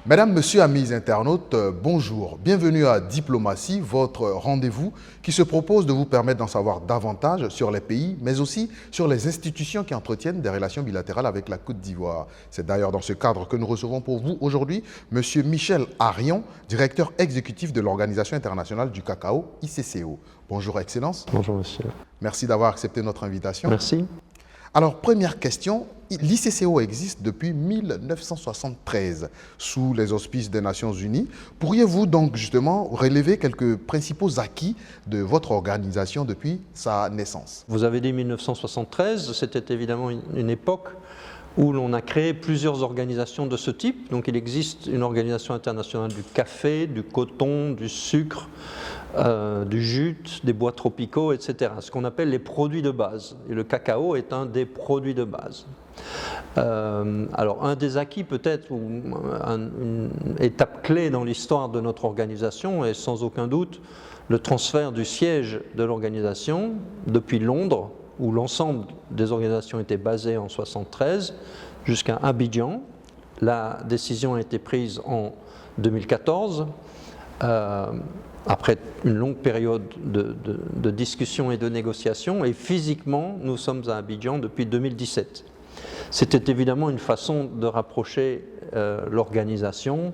Mesdames, Messieurs, amis internautes, bonjour. Bienvenue à Diplomatie, votre rendez-vous qui se propose de vous permettre d'en savoir davantage sur les pays, mais aussi sur les institutions qui entretiennent des relations bilatérales avec la Côte d'Ivoire. C'est d'ailleurs dans ce cadre que nous recevons pour vous aujourd'hui Monsieur Michel Arion, directeur exécutif de l'Organisation internationale du cacao, ICCO. Bonjour, Excellence. Bonjour, monsieur. Merci d'avoir accepté notre invitation. Merci. Alors, première question, l'ICCO existe depuis 1973 sous les auspices des Nations Unies. Pourriez-vous donc justement relever quelques principaux acquis de votre organisation depuis sa naissance? Vous avez dit 1973, c'était évidemment une époque où l'on a créé plusieurs organisations de ce type. Donc il existe une organisation internationale du café, du coton, du sucre, du jute, des bois tropicaux, etc. Ce qu'on appelle les produits de base. Et le cacao est un des produits de base. Alors un des acquis peut-être, ou une étape clé dans l'histoire de notre organisation est sans aucun doute le transfert du siège de l'organisation depuis Londres, où l'ensemble des organisations étaient basées en 1973, jusqu'à Abidjan. La décision a été prise en 2014, après une longue période de discussion et de négociation, et physiquement, nous sommes à Abidjan depuis 2017. C'était évidemment une façon de rapprocher l'organisation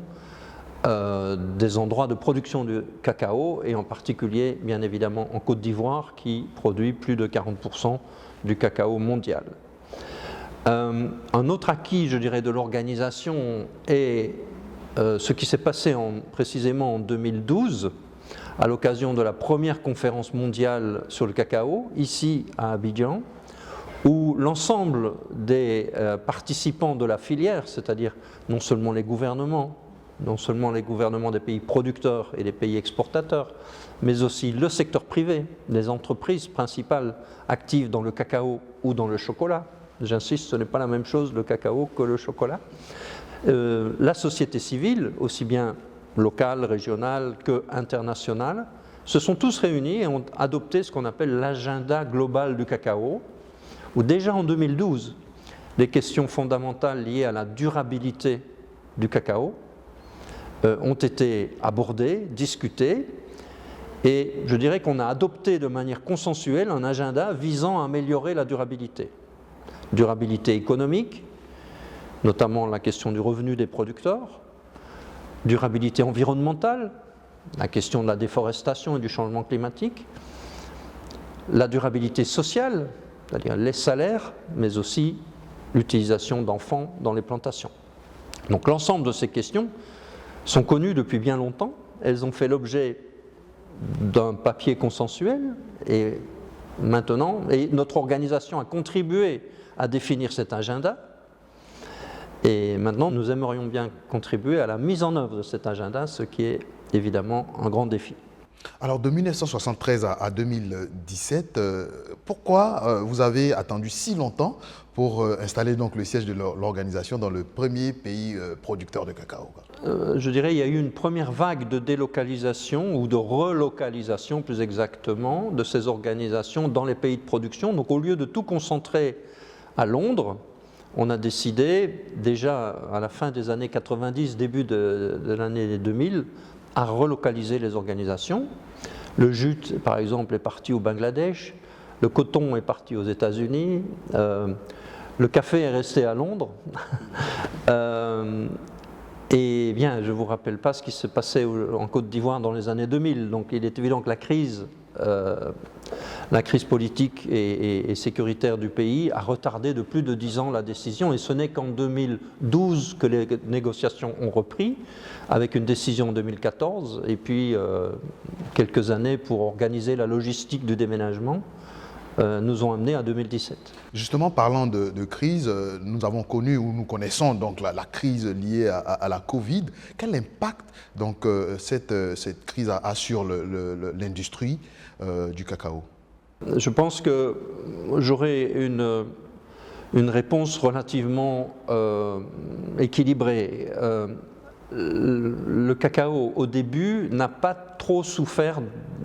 des endroits de production de cacao, et en particulier, bien évidemment, en Côte d'Ivoire, qui produit plus de 40% du cacao mondial. Un autre acquis, je dirais, de l'organisation est ce qui s'est passé précisément en 2012, à l'occasion de la première conférence mondiale sur le cacao, ici à Abidjan, où l'ensemble des participants de la filière, c'est-à-dire non seulement les gouvernements des pays producteurs et des pays exportateurs, mais aussi le secteur privé, les entreprises principales actives dans le cacao ou dans le chocolat. J'insiste, ce n'est pas la même chose le cacao que le chocolat. La société civile, aussi bien locale, régionale que internationale, se sont tous réunis et ont adopté ce qu'on appelle l'agenda global du cacao, où déjà en 2012, les questions fondamentales liées à la durabilité du cacao ont été abordées, discutées, et je dirais qu'on a adopté de manière consensuelle un agenda visant à améliorer la durabilité. Durabilité économique, notamment la question du revenu des producteurs, durabilité environnementale, la question de la déforestation et du changement climatique, la durabilité sociale, c'est-à-dire les salaires, mais aussi l'utilisation d'enfants dans les plantations. Donc l'ensemble de ces questions sont connues depuis bien longtemps, elles ont fait l'objet d'un papier consensuel, et maintenant, notre organisation a contribué à définir cet agenda, et maintenant nous aimerions bien contribuer à la mise en œuvre de cet agenda, ce qui est évidemment un grand défi. Alors de 1973 à 2017, pourquoi vous avez attendu si longtemps pour installer donc le siège de l'organisation dans le premier pays producteur de cacao? Je dirais qu'il y a eu une première vague de délocalisation ou de relocalisation plus exactement de ces organisations dans les pays de production. Donc au lieu de tout concentrer à Londres, on a décidé déjà à la fin des années 90, début de l'année 2000, à relocaliser les organisations. Le jute, par exemple, est parti au Bangladesh, le coton est parti aux États-Unis, le café est resté à Londres. Et bien, je ne vous rappelle pas ce qui se passait en Côte d'Ivoire dans les années 2000. Donc il est évident que la crise politique et sécuritaire du pays a retardé de plus de 10 ans la décision, et ce n'est qu'en 2012 que les négociations ont repris, avec une décision en 2014, et puis quelques années pour organiser la logistique du déménagement nous ont amenés à 2017. Justement, parlant de crise, nous avons connu ou nous connaissons donc la crise liée à la Covid. Quel impact donc cette crise a sur l'industrie du cacao? Je pense que j'aurai une réponse relativement équilibrée. Le cacao, au début, n'a pas trop souffert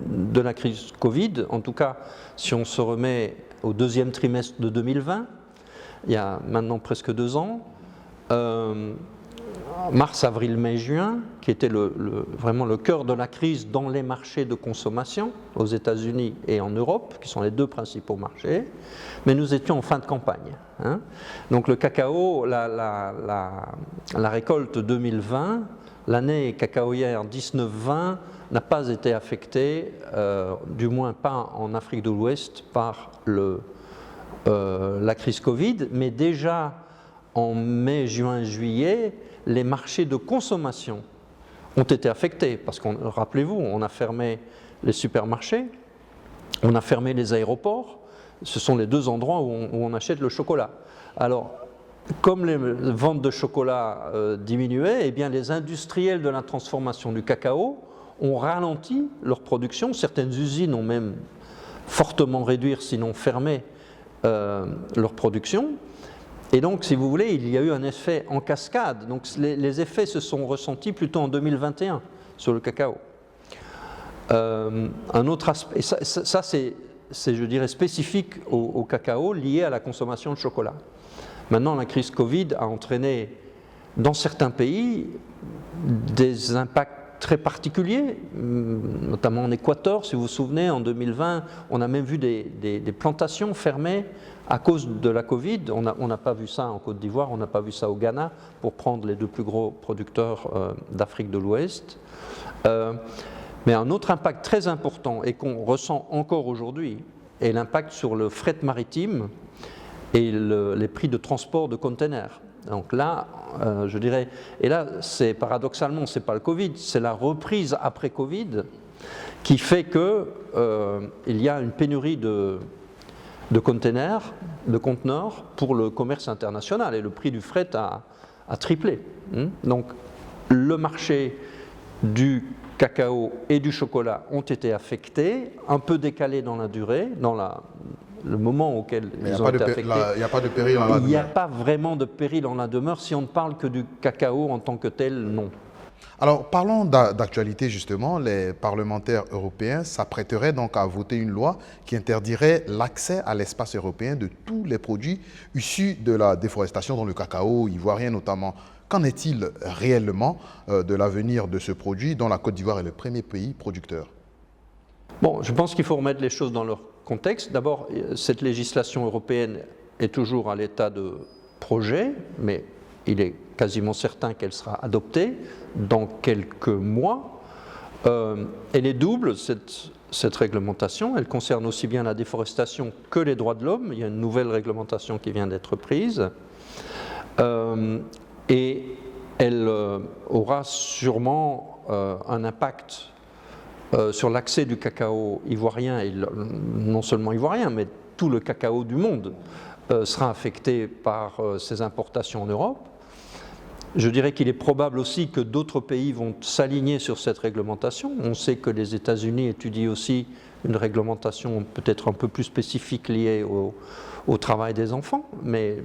de la crise Covid. En tout cas, si on se remet au deuxième trimestre de 2020, il y a maintenant presque 2 ans, mars, avril, mai, juin, qui était vraiment le cœur de la crise dans les marchés de consommation, aux États-Unis et en Europe, qui sont les deux principaux marchés, mais nous étions en fin de campagne. Hein. Donc le cacao, la récolte 2020, l'année cacaoyère 19-20, n'a pas été affectée, du moins pas en Afrique de l'Ouest, par la crise Covid, mais déjà en mai, juin, juillet, les marchés de consommation ont été affectés, parce que, rappelez-vous, on a fermé les supermarchés, on a fermé les aéroports, ce sont les deux endroits où on achète le chocolat. Alors, comme les ventes de chocolat diminuaient, eh bien, les industriels de la transformation du cacao ont ralenti leur production, certaines usines ont même fortement réduit, sinon fermé leur production. Et donc, si vous voulez, il y a eu un effet en cascade. Donc, les effets se sont ressentis plutôt en 2021 sur le cacao. Un autre aspect, et ça c'est, je dirais, spécifique au cacao, lié à la consommation de chocolat. Maintenant, la crise Covid a entraîné, dans certains pays, des impacts très particuliers, notamment en Équateur, si vous vous souvenez, en 2020, on a même vu des plantations fermées à cause de la Covid. On n'a pas vu ça en Côte d'Ivoire, on n'a pas vu ça au Ghana, pour prendre les deux plus gros producteurs d'Afrique de l'Ouest. Mais un autre impact très important et qu'on ressent encore aujourd'hui est l'impact sur le fret maritime et les prix de transport de containers. Donc là, je dirais, et là, c'est paradoxalement, ce n'est pas le Covid, c'est la reprise après Covid qui fait qu'il y a une pénurie de containers, de conteneurs pour le commerce international et le prix du fret a triplé. Donc le marché du cacao et du chocolat ont été affectés, un peu décalés dans la durée, dans le moment auquel ils ont été affectés. Il n'y a pas de péril en la demeure. Il n'y a pas vraiment de péril en la demeure. Si on ne parle que du cacao en tant que tel, non. Alors, parlons d'actualité justement. Les parlementaires européens s'apprêteraient donc à voter une loi qui interdirait l'accès à l'espace européen de tous les produits issus de la déforestation, dont le cacao ivoirien notamment. Qu'en est-il réellement de l'avenir de ce produit dont la Côte d'Ivoire est le premier pays producteur? Bon, je pense qu'il faut remettre les choses dans leur contexte. D'abord, cette législation européenne est toujours à l'état de projet, mais il est quasiment certain qu'elle sera adoptée dans quelques mois. Elle est double, cette réglementation. Elle concerne aussi bien la déforestation que les droits de l'homme. Il y a une nouvelle réglementation qui vient d'être prise. Et elle aura sûrement un impact sur l'accès du cacao ivoirien, et non seulement ivoirien, mais tout le cacao du monde sera affecté par ces importations en Europe. Je dirais qu'il est probable aussi que d'autres pays vont s'aligner sur cette réglementation. On sait que les États-Unis étudient aussi une réglementation peut-être un peu plus spécifique liée au travail des enfants, mais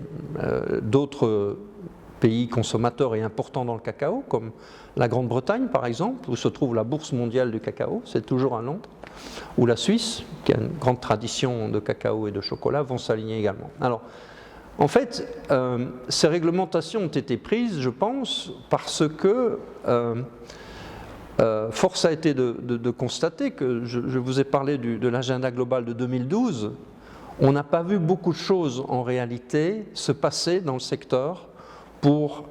d'autres pays consommateurs et importants dans le cacao, comme la Grande-Bretagne par exemple, où se trouve la bourse mondiale du cacao, c'est toujours à Londres, ou la Suisse, qui a une grande tradition de cacao et de chocolat, vont s'aligner également. Alors, en fait, ces réglementations ont été prises, je pense, parce que force a été de constater que, je vous ai parlé de l'agenda global de 2012, on n'a pas vu beaucoup de choses en réalité se passer dans le secteur pour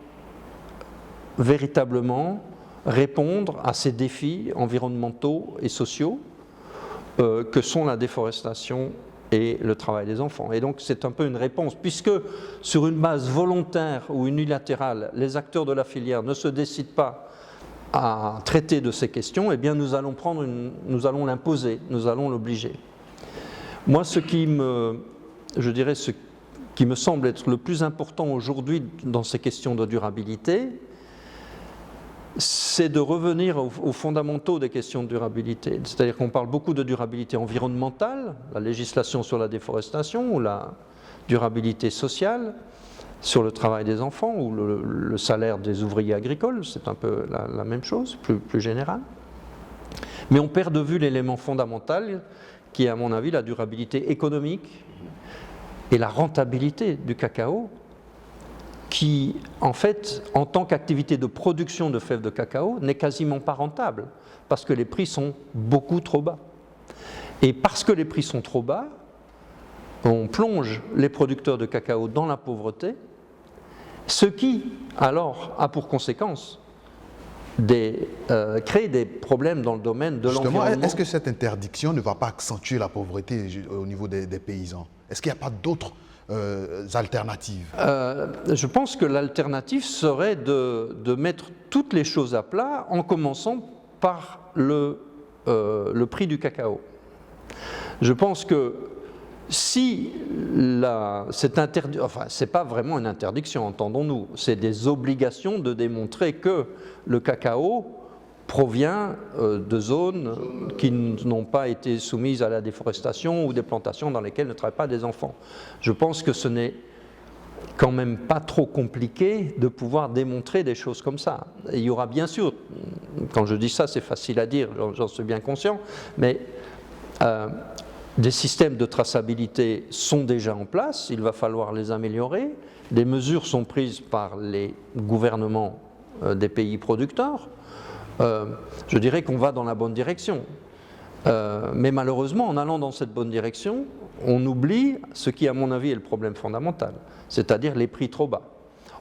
véritablement répondre à ces défis environnementaux et sociaux que sont la déforestation et le travail des enfants. Et donc c'est un peu une réponse, puisque sur une base volontaire ou unilatérale, les acteurs de la filière ne se décident pas à traiter de ces questions, eh bien nous allons l'imposer, nous allons l'obliger. Moi, ce qui me semble être le plus important aujourd'hui dans ces questions de durabilité, c'est de revenir aux fondamentaux des questions de durabilité. C'est-à-dire qu'on parle beaucoup de durabilité environnementale, la législation sur la déforestation, ou la durabilité sociale, sur le travail des enfants, ou le salaire des ouvriers agricoles, c'est un peu la même chose, plus générale. Mais on perd de vue l'élément fondamental, qui est à mon avis la durabilité économique et la rentabilité du cacao, qui, en fait, en tant qu'activité de production de fèves de cacao, n'est quasiment pas rentable, parce que les prix sont beaucoup trop bas. Et parce que les prix sont trop bas, on plonge les producteurs de cacao dans la pauvreté, ce qui, alors, a pour conséquence créer des problèmes dans le domaine de l'environnement. Justement, est-ce que cette interdiction ne va pas accentuer la pauvreté au niveau des paysans? Est-ce qu'il n'y a pas d'autres alternatives? Je pense que l'alternative serait de mettre toutes les choses à plat en commençant par le prix du cacao. Je pense que si c'est interdit, enfin, ce n'est pas vraiment une interdiction, entendons-nous, c'est des obligations de démontrer que le cacao provient de zones qui n'ont pas été soumises à la déforestation ou des plantations dans lesquelles ne travaillent pas des enfants. Je pense que ce n'est quand même pas trop compliqué de pouvoir démontrer des choses comme ça. Et il y aura bien sûr, quand je dis ça, c'est facile à dire, j'en suis bien conscient, mais des systèmes de traçabilité sont déjà en place, il va falloir les améliorer. Des mesures sont prises par les gouvernements des pays producteurs. Je dirais qu'on va dans la bonne direction. Mais malheureusement, en allant dans cette bonne direction, on oublie ce qui, à mon avis, est le problème fondamental, c'est-à-dire les prix trop bas.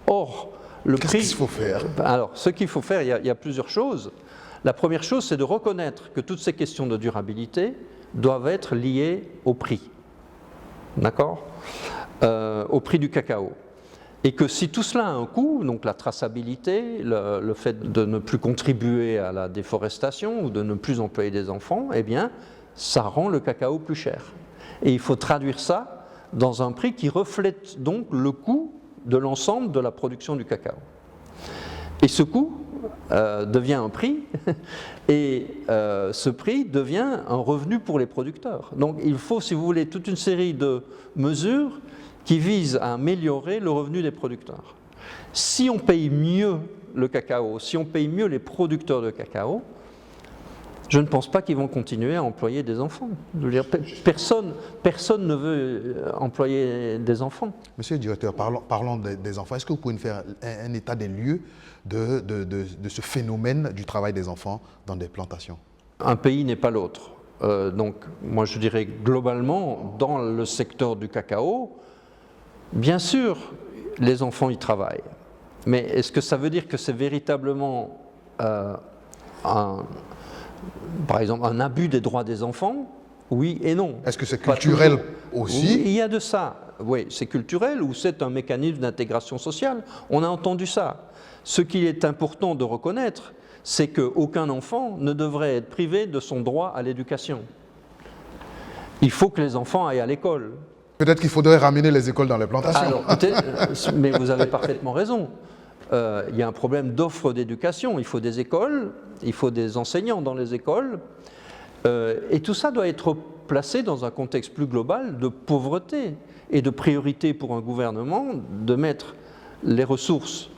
Or, le prix... Qu'est-ce qu'il faut faire? Alors, ce qu'il faut faire, il y a plusieurs choses. La première chose, c'est de reconnaître que toutes ces questions de durabilité doivent être liées au prix, d'accord, au prix du cacao. Et que si tout cela a un coût, donc la traçabilité, le fait de ne plus contribuer à la déforestation ou de ne plus employer des enfants, eh bien, ça rend le cacao plus cher. Et il faut traduire ça dans un prix qui reflète donc le coût de l'ensemble de la production du cacao. Et ce coût devient un prix, et ce prix devient un revenu pour les producteurs. Donc il faut, si vous voulez, toute une série de mesures qui visent à améliorer le revenu des producteurs. Si on paye mieux le cacao, si on paye mieux les producteurs de cacao, je ne pense pas qu'ils vont continuer à employer des enfants. Je veux dire, personne ne veut employer des enfants. Monsieur le directeur, parlons des enfants. Est-ce que vous pouvez nous faire un état des lieux de ce phénomène du travail des enfants dans des plantations? Un pays n'est pas l'autre. Donc, moi je dirais globalement, dans le secteur du cacao, bien sûr, les enfants y travaillent. Mais est-ce que ça veut dire que c'est véritablement par exemple, un abus des droits des enfants? Oui et non. Est-ce que c'est culturel aussi? Oui, il y a de ça. Oui, c'est culturel ou c'est un mécanisme d'intégration sociale. On a entendu ça. Ce qu'il est important de reconnaître, c'est qu'aucun enfant ne devrait être privé de son droit à l'éducation. Il faut que les enfants aillent à l'école. Peut-être qu'il faudrait ramener les écoles dans les plantations. Alors, mais vous avez parfaitement raison. Il y a un problème d'offre d'éducation. Il faut des écoles, il faut des enseignants dans les écoles. Et tout ça doit être placé dans un contexte plus global de pauvreté et de priorité pour un gouvernement de mettre les ressources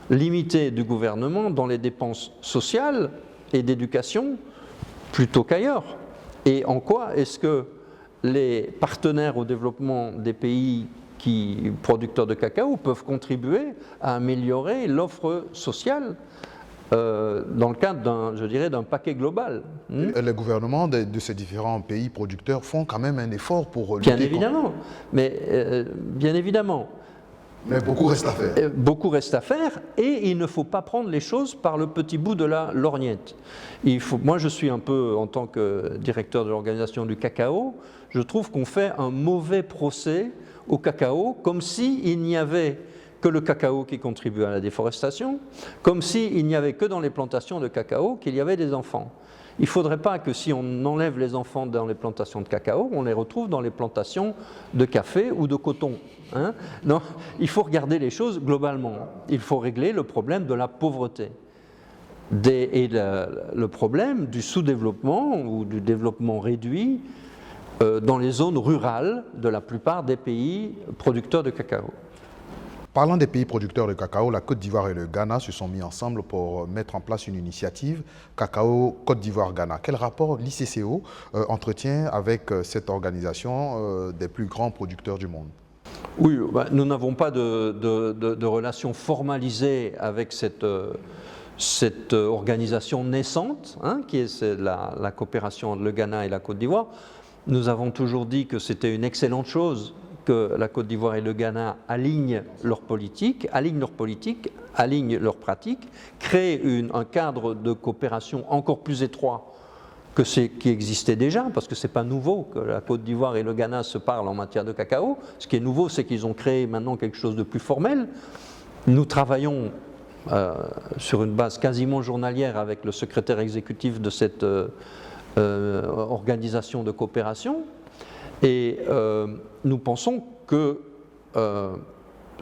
limitées du gouvernement dans les dépenses sociales et d'éducation plutôt qu'ailleurs. Et en quoi est-ce que les partenaires au développement des pays producteurs de cacao peuvent contribuer à améliorer l'offre sociale dans le cadre d'un paquet global. Les gouvernements de ces différents pays producteurs font quand même un effort pour lutter. Bien évidemment, bien évidemment. Mais beaucoup reste à faire. Beaucoup reste à faire, et il ne faut pas prendre les choses par le petit bout de la lorgnette. Moi, je suis un peu, en tant que directeur de l'organisation du cacao, je trouve qu'on fait un mauvais procès au cacao, comme s'il n'y avait que le cacao qui contribue à la déforestation, comme s'il n'y avait que dans les plantations de cacao qu'il y avait des enfants. Il ne faudrait pas que si on enlève les enfants dans les plantations de cacao, on les retrouve dans les plantations de café ou de coton. Hein? Non, il faut regarder les choses globalement. Il faut régler le problème de la pauvreté et le problème du sous-développement ou du développement réduit dans les zones rurales de la plupart des pays producteurs de cacao. Parlant des pays producteurs de cacao, la Côte d'Ivoire et le Ghana se sont mis ensemble pour mettre en place une initiative Cacao Côte d'Ivoire-Ghana. Quel rapport l'ICCO entretient avec cette organisation des plus grands producteurs du monde? Oui, nous n'avons pas de relation formalisée avec cette organisation naissante, hein, qui est la coopération entre le Ghana et la Côte d'Ivoire. Nous avons toujours dit que c'était une excellente chose que la Côte d'Ivoire et le Ghana alignent leurs politiques, alignent leurs pratiques, créent un cadre de coopération encore plus étroit que ce qui existait déjà, parce que ce n'est pas nouveau que la Côte d'Ivoire et le Ghana se parlent en matière de cacao. Ce qui est nouveau, c'est qu'ils ont créé maintenant quelque chose de plus formel. Nous travaillons sur une base quasiment journalière avec le secrétaire exécutif de cette organisation de coopération, et nous pensons que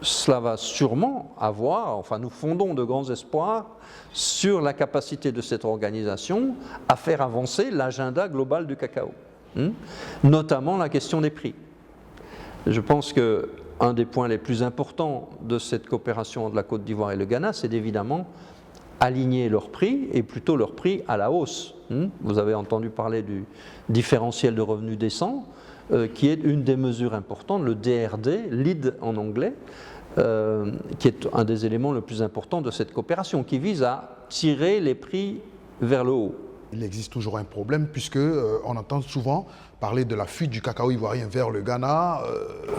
cela va sûrement avoir, enfin nous fondons de grands espoirs sur la capacité de cette organisation à faire avancer l'agenda global du cacao, notamment la question des prix. Je pense qu'un des points les plus importants de cette coopération entre la Côte d'Ivoire et le Ghana, c'est d'évidemment aligner leurs prix, et plutôt leurs prix à la hausse. Vous avez entendu parler du différentiel de revenus décent, qui est une des mesures importantes, le DRD, lead en anglais, qui est un des éléments les plus importants de cette coopération, qui vise à tirer les prix vers le haut. Il existe toujours un problème, puisque on entend souvent parler de la fuite du cacao ivoirien vers le Ghana.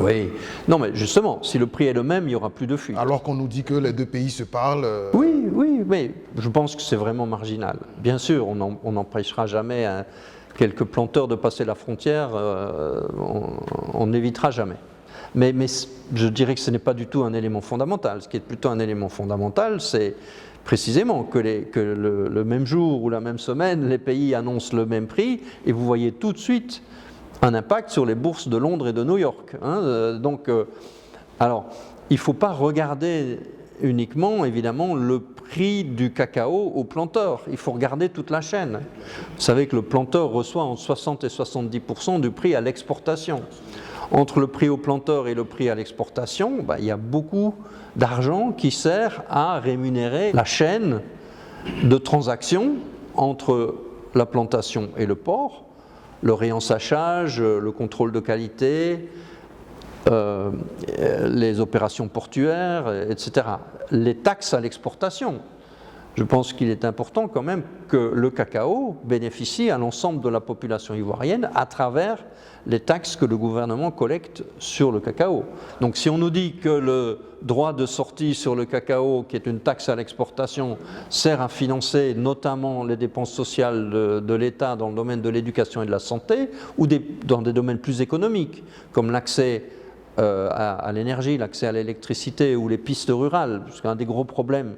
Oui, non mais justement, si le prix est le même, il n'y aura plus de fuite. Alors qu'on nous dit que les deux pays se parlent. Oui, mais je pense que c'est vraiment marginal. Bien sûr, on n'empêchera jamais quelques planteurs de passer la frontière, on n'évitera jamais. Mais je dirais que ce n'est pas du tout un élément fondamental. Ce qui est plutôt un élément fondamental, c'est précisément que le même jour ou la même semaine, les pays annoncent le même prix, et vous voyez tout de suite un impact sur les bourses de Londres et de New York. Alors, il ne faut pas regarder uniquement, évidemment, le prix du cacao au planteur. Il faut regarder toute la chaîne. Vous savez que le planteur reçoit entre 60 et 70% du prix à l'exportation. Entre le prix au planteur et le prix à l'exportation, il y a beaucoup d'argent qui sert à rémunérer la chaîne de transactions entre la plantation et le port, le réensachage, le contrôle de qualité, les opérations portuaires, etc. Les taxes à l'exportation. Je pense qu'il est important quand même que le cacao bénéficie à l'ensemble de la population ivoirienne à travers les taxes que le gouvernement collecte sur le cacao. Donc si on nous dit que le droit de sortie sur le cacao, qui est une taxe à l'exportation, sert à financer notamment les dépenses sociales de l'État dans le domaine de l'éducation et de la santé, ou dans des domaines plus économiques, comme l'accès à l'énergie, l'accès à l'électricité ou les pistes rurales, parce qu'un des gros problèmes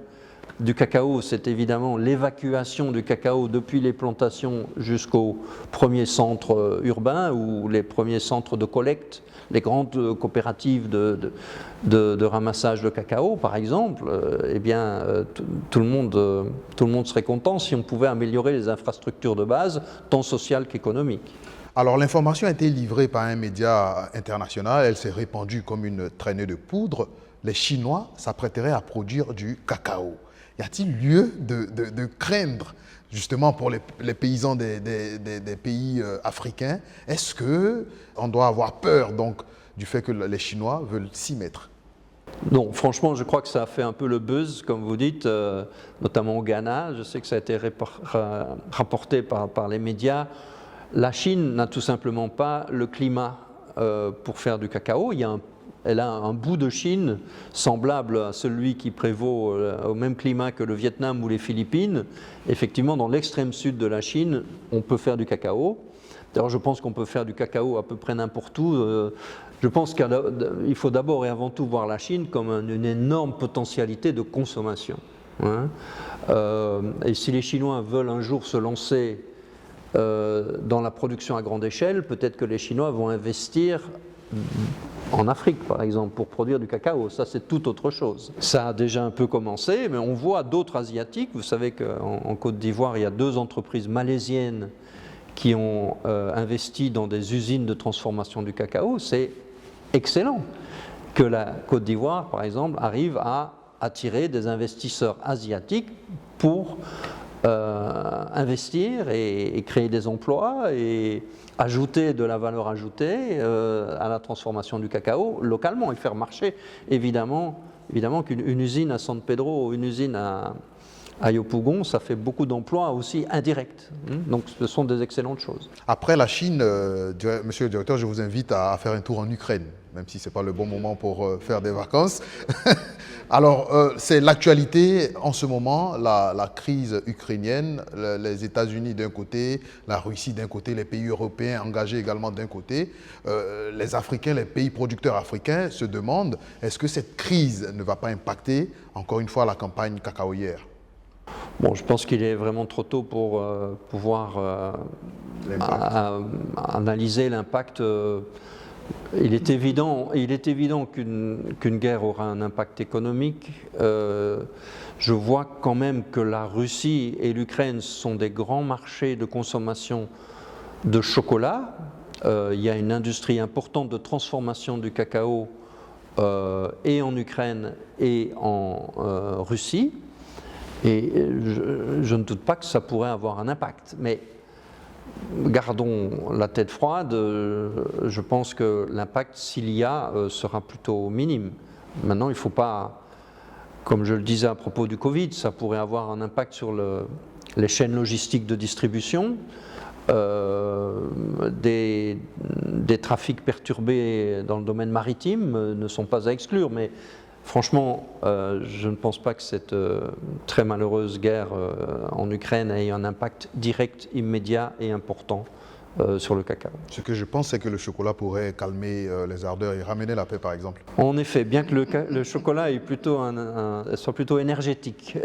du cacao, c'est évidemment l'évacuation du cacao depuis les plantations jusqu'aux premiers centres urbains ou les premiers centres de collecte, les grandes coopératives de ramassage de cacao, par exemple. Tout le monde serait content si on pouvait améliorer les infrastructures de base, tant sociales qu'économiques. Alors l'information a été livrée par un média international, elle s'est répandue comme une traînée de poudre. Les Chinois s'apprêteraient à produire du cacao. Y a-t-il lieu de craindre, justement pour les paysans des pays africains? Est-ce qu'on doit avoir peur donc, du fait que les Chinois veulent s'y mettre? Non, franchement, je crois que ça a fait un peu le buzz, comme vous dites, notamment au Ghana. Je sais que ça a été rapporté par les médias. La Chine n'a tout simplement pas le climat pour faire du cacao. Elle a un bout de Chine semblable à celui qui prévaut au même climat que le Vietnam ou les Philippines. Effectivement, dans l'extrême sud de la Chine, on peut faire du cacao. D'ailleurs, je pense qu'on peut faire du cacao à peu près n'importe où. Je pense qu'il faut d'abord et avant tout voir la Chine comme une énorme potentialité de consommation. Et si les Chinois veulent un jour se lancer dans la production à grande échelle, peut-être que les Chinois vont investir en Afrique, par exemple, pour produire du cacao. Ça, c'est tout autre chose. Ça a déjà un peu commencé, mais on voit d'autres Asiatiques. Vous savez qu'en Côte d'Ivoire, il y a 2 entreprises malaisiennes qui ont investi dans des usines de transformation du cacao. C'est excellent que la Côte d'Ivoire, par exemple, arrive à attirer des investisseurs asiatiques pour investir et créer des emplois et ajouter de la valeur ajoutée à la transformation du cacao localement et faire marcher évidemment qu'une usine à San Pedro ou une usine à Yopougon, ça fait beaucoup d'emplois aussi indirects. Donc ce sont des excellentes choses. Après la Chine, monsieur le directeur, je vous invite à faire un tour en Ukraine, même si ce n'est pas le bon moment pour faire des vacances. Alors, c'est l'actualité en ce moment, la crise ukrainienne, les États-Unis d'un côté, la Russie d'un côté, les pays européens engagés également d'un côté. Les Africains, les pays producteurs africains se demandent, est-ce que cette crise ne va pas impacter, encore une fois, la campagne cacaoyère? Bon, je pense qu'il est vraiment trop tôt pour pouvoir analyser l'impact. Il est évident qu'une guerre aura un impact économique. Je vois quand même que la Russie et l'Ukraine sont des grands marchés de consommation de chocolat. Il y a une industrie importante de transformation du cacao et en Ukraine et en Russie. Et je ne doute pas que ça pourrait avoir un impact. Mais gardons la tête froide, je pense que l'impact, s'il y a, sera plutôt minime. Maintenant, il ne faut pas, comme je le disais à propos du Covid, ça pourrait avoir un impact sur les chaînes logistiques de distribution, des trafics perturbés dans le domaine maritime ne sont pas à exclure, mais franchement, je ne pense pas que cette très malheureuse guerre en Ukraine ait un impact direct, immédiat et important sur le cacao. Ce que je pense, c'est que le chocolat pourrait calmer les ardeurs et ramener la paix, par exemple. En effet, bien que le chocolat est plutôt soit plutôt énergétique.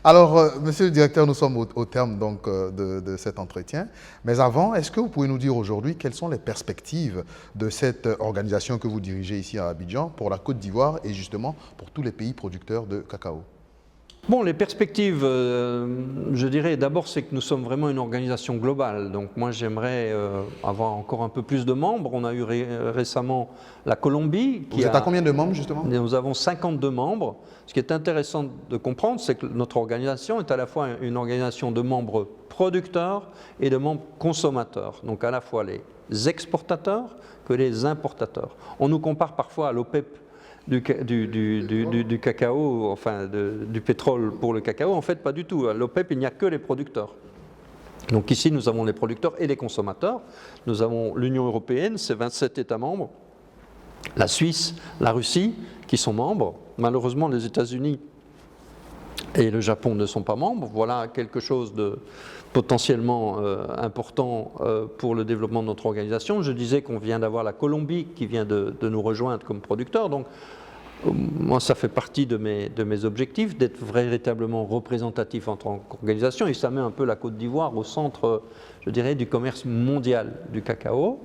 Alors, monsieur le directeur, nous sommes au terme donc, de cet entretien. Mais avant, est-ce que vous pouvez nous dire aujourd'hui quelles sont les perspectives de cette organisation que vous dirigez ici à Abidjan pour la Côte d'Ivoire et justement pour tous les pays producteurs de cacao? Bon, les perspectives, je dirais d'abord, c'est que nous sommes vraiment une organisation globale. Donc moi, j'aimerais avoir encore un peu plus de membres. On a eu récemment la Colombie. Vous êtes à combien de membres, justement? Nous avons 52 membres. Ce qui est intéressant de comprendre, c'est que notre organisation est à la fois une organisation de membres producteurs et de membres consommateurs. Donc à la fois les exportateurs que les importateurs. On nous compare parfois à l'OPEP du cacao, enfin du pétrole pour le cacao. En fait, pas du tout. À l'OPEP, il n'y a que les producteurs. Donc ici, nous avons les producteurs et les consommateurs. Nous avons l'Union européenne, c'est 27 États membres, la Suisse, la Russie, qui sont membres. Malheureusement, les États-Unis et le Japon ne sont pas membres. Voilà quelque chose de potentiellement important pour le développement de notre organisation. Je disais qu'on vient d'avoir la Colombie qui vient de nous rejoindre comme producteur. Donc, moi, ça fait partie de mes objectifs, d'être véritablement représentatif en tant qu'organisation. Et ça met un peu la Côte d'Ivoire au centre, je dirais, du commerce mondial du cacao.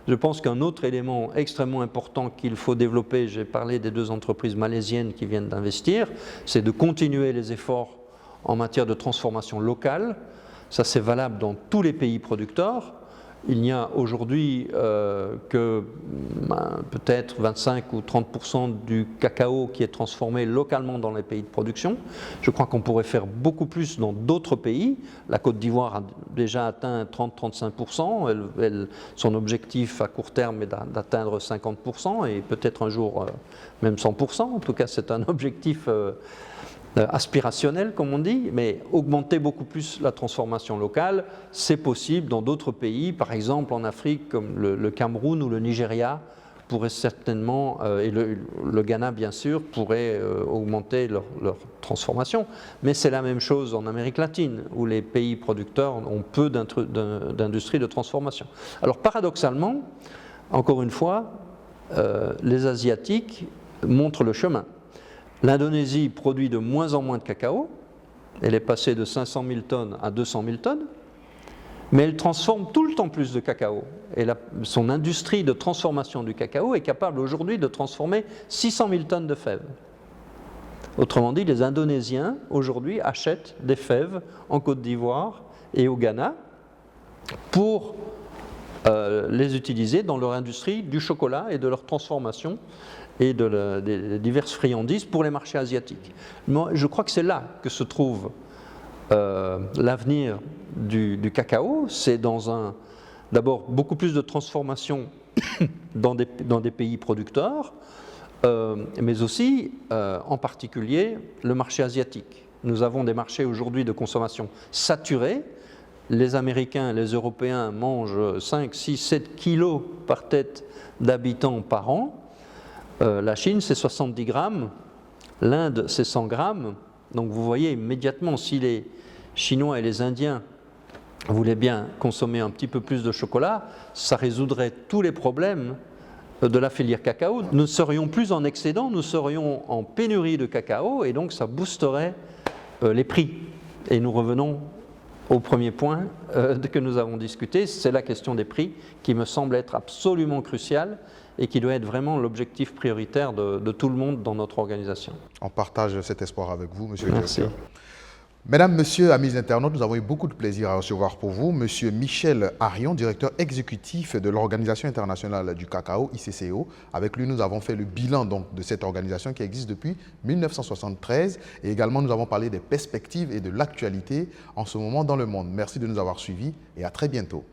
Je pense qu'un autre élément extrêmement important qu'il faut développer, j'ai parlé des 2 entreprises malaisiennes qui viennent d'investir, c'est de continuer les efforts en matière de transformation locale. Ça, c'est valable dans tous les pays producteurs. Il n'y a aujourd'hui que peut-être 25 ou 30% du cacao qui est transformé localement dans les pays de production. Je crois qu'on pourrait faire beaucoup plus dans d'autres pays. La Côte d'Ivoire a déjà atteint 30-35%. Son objectif à court terme est d'atteindre 50% et peut-être un jour même 100%. En tout cas, c'est un objectif aspirationnel, comme on dit, mais augmenter beaucoup plus la transformation locale, c'est possible dans d'autres pays, par exemple en Afrique, comme le Cameroun ou le Nigeria, pourraient certainement, et le Ghana bien sûr, pourraient augmenter leur transformation. Mais c'est la même chose en Amérique latine, où les pays producteurs ont peu d'industrie de transformation. Alors paradoxalement, encore une fois, les Asiatiques montrent le chemin. L'Indonésie produit de moins en moins de cacao, elle est passée de 500 000 tonnes à 200 000 tonnes, mais elle transforme tout le temps plus de cacao. Et son industrie de transformation du cacao est capable aujourd'hui de transformer 600 000 tonnes de fèves. Autrement dit, les Indonésiens aujourd'hui achètent des fèves en Côte d'Ivoire et au Ghana pour les utiliser dans leur industrie du chocolat et de leur transformation et des diverses friandises pour les marchés asiatiques. Moi, je crois que c'est là que se trouve l'avenir du cacao, c'est d'abord beaucoup plus de transformation dans des pays producteurs, mais aussi, en particulier, le marché asiatique. Nous avons des marchés aujourd'hui de consommation saturés. Les Américains, les Européens mangent 5, 6, 7 kilos par tête d'habitants par an. La Chine, c'est 70 grammes. L'Inde, c'est 100 grammes. Donc vous voyez immédiatement, si les Chinois et les Indiens voulaient bien consommer un petit peu plus de chocolat, ça résoudrait tous les problèmes de la filière cacao. Nous ne serions plus en excédent, nous serions en pénurie de cacao, et donc ça boosterait les prix. Et nous revenons au premier point que nous avons discuté, c'est la question des prix qui me semble être absolument cruciale et qui doit être vraiment l'objectif prioritaire de tout le monde dans notre organisation. On partage cet espoir avec vous, monsieur le Merci. directeur. Mesdames, Messieurs, amis internautes, nous avons eu beaucoup de plaisir à recevoir pour vous monsieur Michel Arion, directeur exécutif de l'Organisation internationale du cacao, ICCO. Avec lui, nous avons fait le bilan donc, de cette organisation qui existe depuis 1973 et également nous avons parlé des perspectives et de l'actualité en ce moment dans le monde. Merci de nous avoir suivis et à très bientôt.